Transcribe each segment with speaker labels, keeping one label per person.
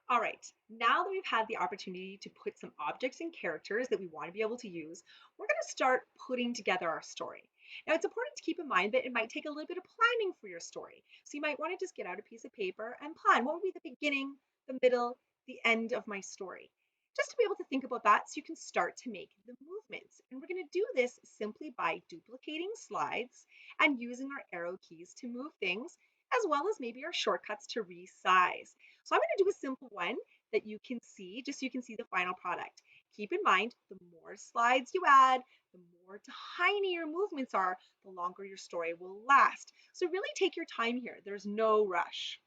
Speaker 1: All right, now that we've had the opportunity to put some objects and characters that we want to be able to use, we're going to start putting together our story. Now, it's important to keep in mind that it might take a little bit of planning for your story. So you might want to just get out a piece of paper and plan what would be the beginning, the middle, the end of my story. Just to be able to think about that so you can start to make the movements. And we're going to do this simply by duplicating slides and using our arrow keys to move things, as well as maybe our shortcuts to resize. So I'm going to do a simple one that you can see, just so you can see the final product. Keep in mind, the more slides you add, the more tiny your movements are, the longer your story will last. So really take your time here. There's no rush.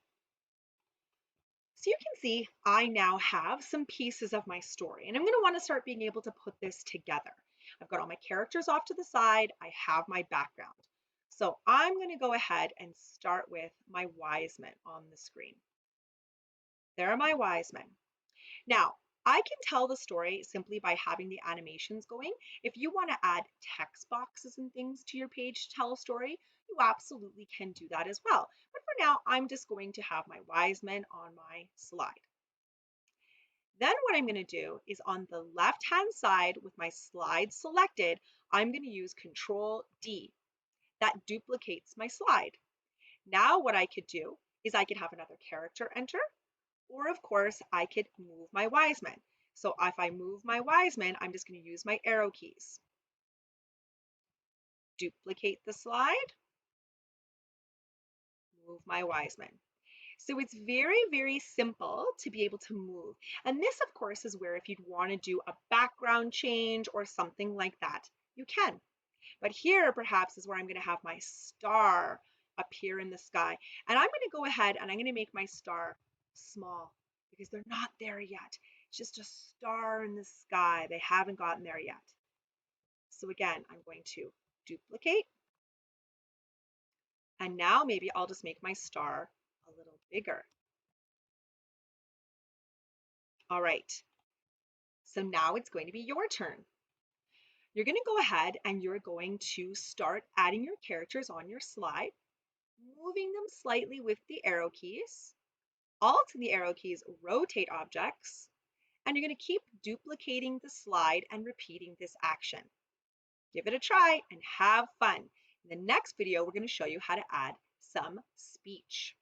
Speaker 1: So you can see I now have some pieces of my story, and I'm going to want to start being able to put this together. I've got all my characters off to the side. I have my background. So I'm going to go ahead and start with my wise men on the screen. There are my wise men. Now, I can tell the story simply by having the animations going. If you want to add text boxes and things to your page to tell a story, you absolutely can do that as well. But for now, I'm just going to have my wise men on my slide. Then what I'm going to do is on the left-hand side with my slide selected, I'm going to use Control D. That duplicates my slide. Now what I could do is I could have another character enter, or of course, I could move my wise men. So if I move my wise men, I'm just going to use my arrow keys. Duplicate the slide, move my wise men. So it's very, very simple to be able to move. And this, of course, is where if you'd want to do a background change or something like that, you can. But here, perhaps, is where I'm going to have my star appear in the sky. And I'm going to go ahead and I'm going to make my star small because they're not there yet. It's just a star in the sky. They haven't gotten there yet. So again, I'm going to duplicate. And now maybe I'll just make my star a little bigger. All right. So now it's going to be your turn. You're going to go ahead and you're going to start adding your characters on your slide, moving them slightly with the arrow keys. Alt and the arrow keys rotate objects, and you're going to keep duplicating the slide and repeating this action. Give it a try and have fun. In the next video, we're going to show you how to add some speech.